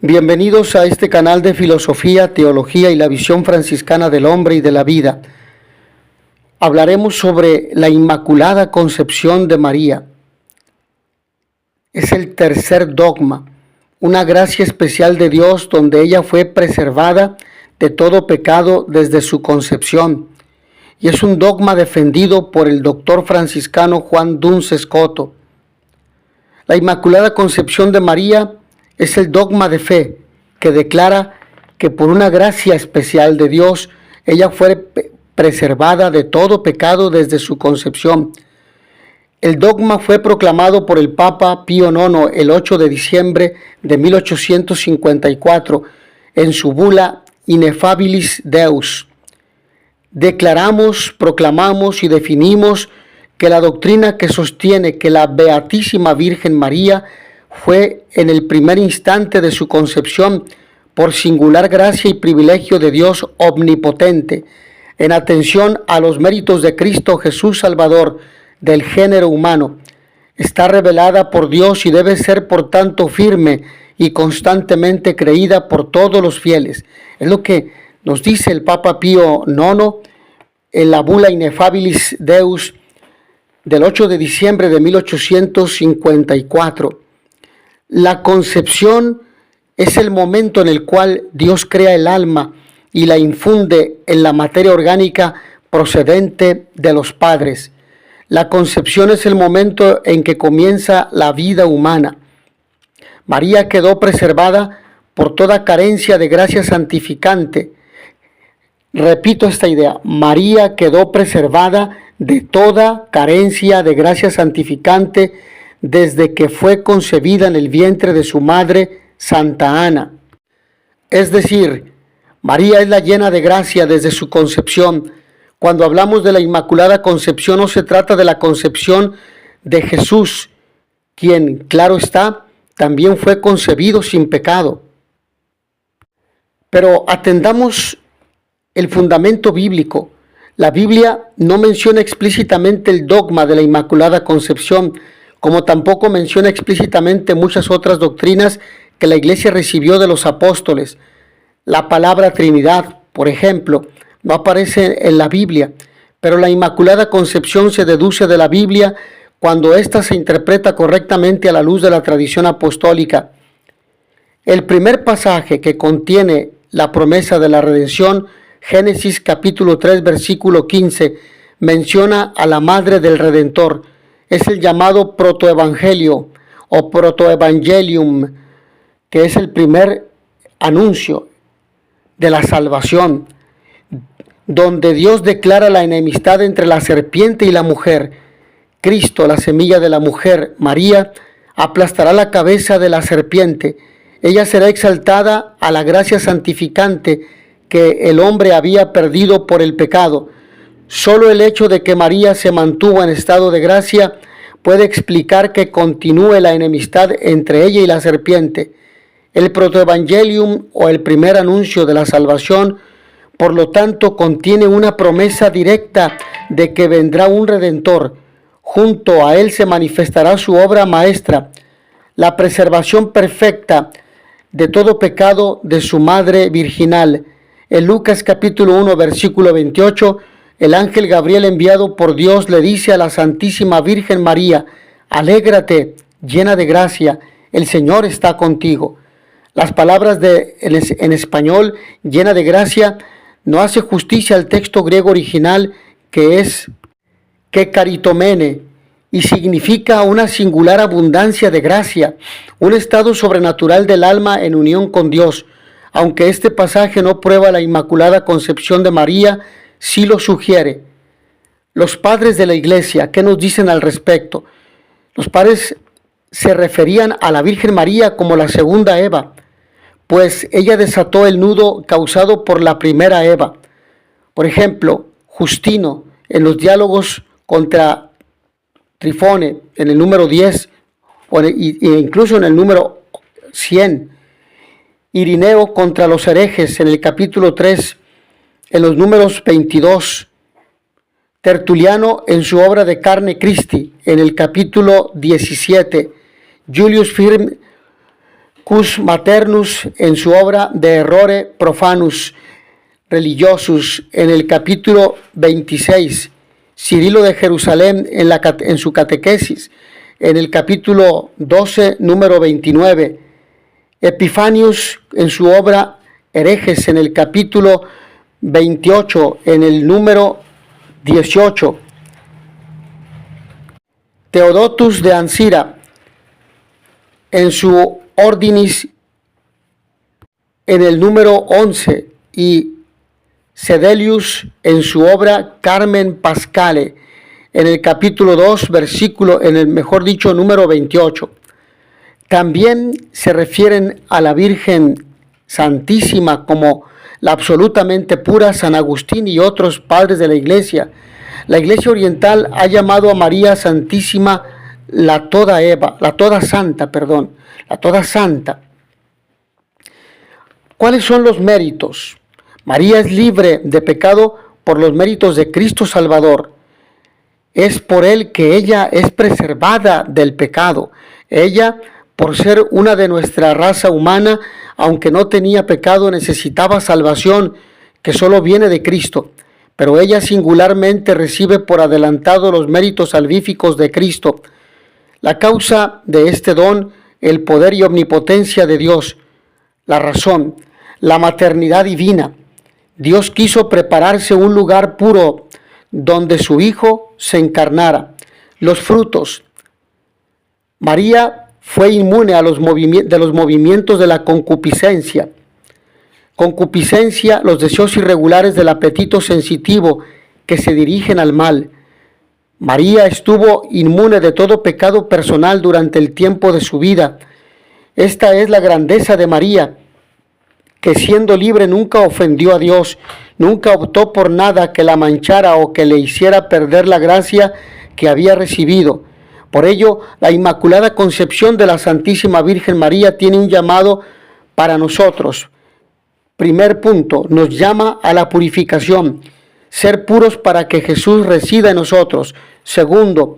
Bienvenidos a este canal de filosofía, teología y la visión franciscana del hombre y de la vida. Hablaremos sobre la Inmaculada Concepción de María. Es el tercer dogma, una gracia especial de Dios donde ella fue preservada de todo pecado desde su concepción. Y es un dogma defendido por el doctor franciscano Juan Duns Scoto. La Inmaculada Concepción de María es el dogma de fe que declara que por una gracia especial de Dios, ella fue preservada de todo pecado desde su concepción. El dogma fue proclamado por el Papa Pío IX el 8 de diciembre de 1854 en su bula Ineffabilis Deus. Declaramos, proclamamos y definimos que la doctrina que sostiene que la Beatísima Virgen María fue en el primer instante de su concepción por singular gracia y privilegio de Dios omnipotente, en atención a los méritos de Cristo Jesús Salvador del género humano, está revelada por Dios y debe ser por tanto firme y constantemente creída por todos los fieles. Es lo que nos dice el Papa Pío IX en la bula Ineffabilis Deus del 8 de diciembre de 1854. La concepción es el momento en el cual Dios crea el alma y la infunde en la materia orgánica procedente de los padres. La concepción es el momento en que comienza la vida humana. María quedó preservada por toda carencia de gracia santificante. Repito esta idea, María quedó preservada de toda carencia de gracia santificante desde que fue concebida en el vientre de su madre, Santa Ana. Es decir, María es la llena de gracia desde su concepción. Cuando hablamos de la Inmaculada Concepción, no se trata de la concepción de Jesús, quien, claro está, también fue concebido sin pecado. Pero atendamos el fundamento bíblico. La Biblia no menciona explícitamente el dogma de la Inmaculada Concepción, como tampoco menciona explícitamente muchas otras doctrinas que la Iglesia recibió de los apóstoles. La palabra Trinidad, por ejemplo, no aparece en la Biblia, pero la Inmaculada Concepción se deduce de la Biblia cuando ésta se interpreta correctamente a la luz de la tradición apostólica. El primer pasaje que contiene la promesa de la redención, Génesis capítulo 3, versículo 15, menciona a la Madre del Redentor. Es el llamado protoevangelio o protoevangelium, que es el primer anuncio de la salvación, donde Dios declara la enemistad entre la serpiente y la mujer. Cristo, la semilla de la mujer, María, aplastará la cabeza de la serpiente. Ella será exaltada a la gracia santificante que el hombre había perdido por el pecado. Solo el hecho de que María se mantuvo en estado de gracia puede explicar que continúe la enemistad entre ella y la serpiente. El protoevangelium o el primer anuncio de la salvación, por lo tanto, contiene una promesa directa de que vendrá un Redentor. Junto a él se manifestará su obra maestra, la preservación perfecta de todo pecado de su madre virginal. En Lucas capítulo 1, versículo 28, el ángel Gabriel enviado por Dios le dice a la Santísima Virgen María: alégrate, llena de gracia, el Señor está contigo. Las palabras en español, llena de gracia, no hace justicia al texto griego original, que es que caritomene, y significa una singular abundancia de gracia, un estado sobrenatural del alma en unión con Dios. Aunque este pasaje no prueba la Inmaculada Concepción de María, sí lo sugiere. Los padres de la Iglesia, ¿qué nos dicen al respecto? Los padres se referían a la Virgen María como la segunda Eva, pues ella desató el nudo causado por la primera Eva. Por ejemplo, Justino, en los diálogos contra Trifone, en el número 10, e incluso en el número 100, Irineo contra los herejes, en el capítulo 3, en los números 22, Tertuliano en su obra de Carne Christi, en el capítulo 17, Julius Firm Cus Maternus en su obra De Errore Profanus Religiosus en el capítulo 26, Cirilo de Jerusalén en su catequesis, en el capítulo 12, número 29, Epifanius en su obra Herejes en el capítulo 28, en el número 18, Teodotus de Ancira en su Ordinis en el número 11 y Sedelius en su obra Carmen Pascale en el capítulo 2, versículo, número 28. También se refieren a la Virgen Santísima como la absolutamente pura San Agustín y otros padres de la Iglesia. La Iglesia Oriental ha llamado a María Santísima la toda santa. ¿Cuáles son los méritos? María es libre de pecado por los méritos de Cristo Salvador. Es por él que ella es preservada del pecado. Ella, por ser una de nuestra raza humana, aunque no tenía pecado, necesitaba salvación que solo viene de Cristo. Pero ella singularmente recibe por adelantado los méritos salvíficos de Cristo. La causa de este don, el poder y omnipotencia de Dios, la razón, la maternidad divina. Dios quiso prepararse un lugar puro donde su Hijo se encarnara. Los frutos. María fue inmune a los movimientos de la concupiscencia. Concupiscencia, los deseos irregulares del apetito sensitivo que se dirigen al mal. María estuvo inmune de todo pecado personal durante el tiempo de su vida. Esta es la grandeza de María, que siendo libre nunca ofendió a Dios, nunca optó por nada que la manchara o que le hiciera perder la gracia que había recibido. Por ello, la Inmaculada Concepción de la Santísima Virgen María tiene un llamado para nosotros. Primer punto, nos llama a la purificación, ser puros para que Jesús resida en nosotros. Segundo,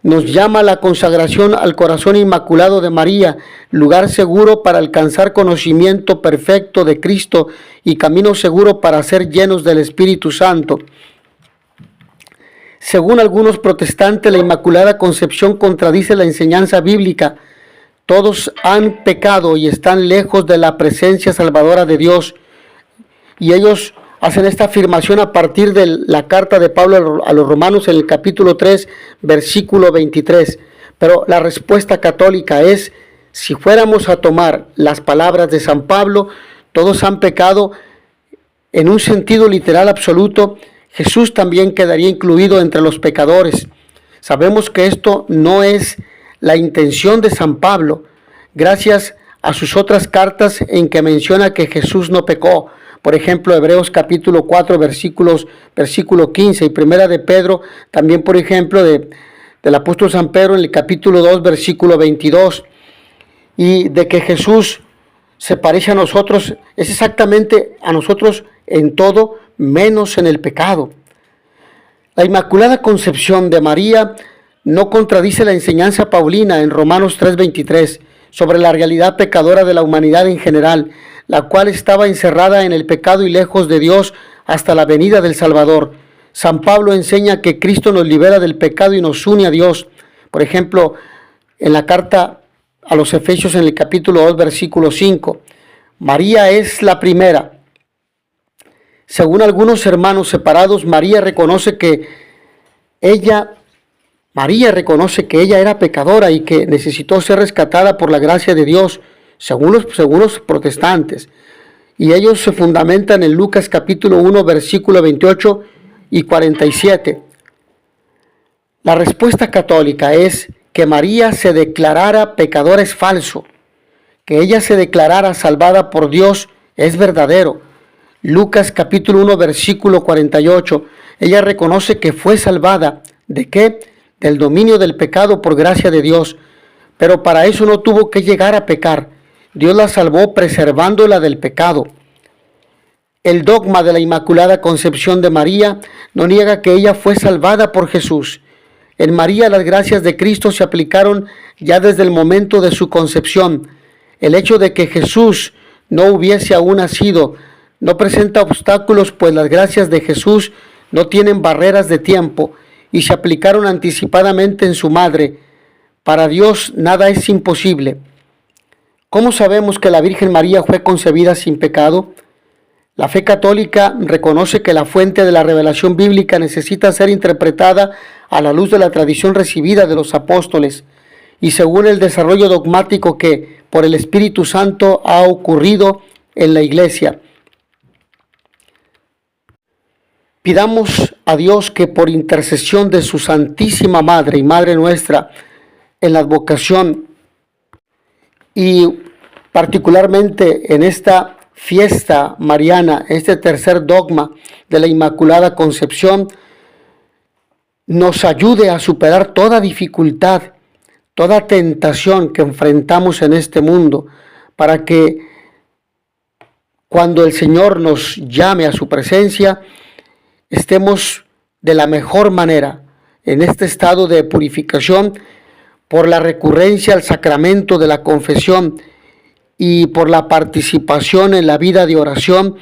nos llama a la consagración al corazón inmaculado de María, lugar seguro para alcanzar conocimiento perfecto de Cristo y camino seguro para ser llenos del Espíritu Santo. Según algunos protestantes, la Inmaculada Concepción contradice la enseñanza bíblica. Todos han pecado y están lejos de la presencia salvadora de Dios. Y ellos hacen esta afirmación a partir de la carta de Pablo a los Romanos en el capítulo 3, versículo 23. Pero la respuesta católica es, si fuéramos a tomar las palabras de San Pablo, todos han pecado en un sentido literal absoluto, Jesús también quedaría incluido entre los pecadores. Sabemos que esto no es la intención de San Pablo, gracias a sus otras cartas en que menciona que Jesús no pecó. Por ejemplo, Hebreos capítulo 4, versículo 15 y Primera de Pedro, también por ejemplo del apóstol San Pedro en el capítulo 2, versículo 22. Y de que Jesús se parece a nosotros, es exactamente a nosotros en todo, menos en el pecado. La Inmaculada Concepción de María no contradice la enseñanza paulina en Romanos 3:23 sobre la realidad pecadora de la humanidad en general, la cual estaba encerrada en el pecado y lejos de Dios hasta la venida del Salvador. San Pablo enseña que Cristo nos libera del pecado y nos une a Dios. Por ejemplo, en la carta a los Efesios en el capítulo 2, versículo 5, María es la primera. Según algunos hermanos separados, María reconoce que ella era pecadora y que necesitó ser rescatada por la gracia de Dios, según los protestantes. Y ellos se fundamentan en Lucas capítulo 1, versículo 28 y 47. La respuesta católica es que María se declarara pecadora es falso. Que ella se declarara salvada por Dios es verdadero. Lucas capítulo 1, versículo 48. Ella reconoce que fue salvada. ¿De qué? Del dominio del pecado por gracia de Dios. Pero para eso no tuvo que llegar a pecar. Dios la salvó preservándola del pecado. El dogma de la Inmaculada Concepción de María no niega que ella fue salvada por Jesús. En María las gracias de Cristo se aplicaron ya desde el momento de su concepción. El hecho de que Jesús no hubiese aún nacido no presenta obstáculos, pues las gracias de Jesús no tienen barreras de tiempo y se aplicaron anticipadamente en su madre. Para Dios nada es imposible. ¿Cómo sabemos que la Virgen María fue concebida sin pecado? La fe católica reconoce que la fuente de la revelación bíblica necesita ser interpretada a la luz de la tradición recibida de los apóstoles y según el desarrollo dogmático que por el Espíritu Santo ha ocurrido en la Iglesia. Pidamos a Dios que por intercesión de su Santísima Madre y Madre nuestra, en la advocación y particularmente en esta fiesta mariana, este tercer dogma de la Inmaculada Concepción, nos ayude a superar toda dificultad, toda tentación que enfrentamos en este mundo, para que cuando el Señor nos llame a su presencia, estemos de la mejor manera en este estado de purificación por la recurrencia al sacramento de la confesión y por la participación en la vida de oración,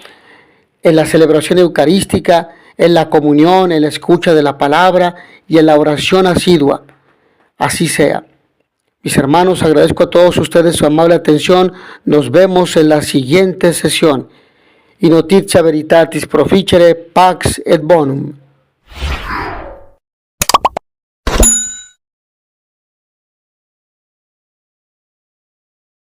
en la celebración eucarística, en la comunión, en la escucha de la palabra y en la oración asidua. Así sea. Mis hermanos, agradezco a todos ustedes su amable atención. Nos vemos en la siguiente sesión. In notitia veritatis proficere, pax et bonum.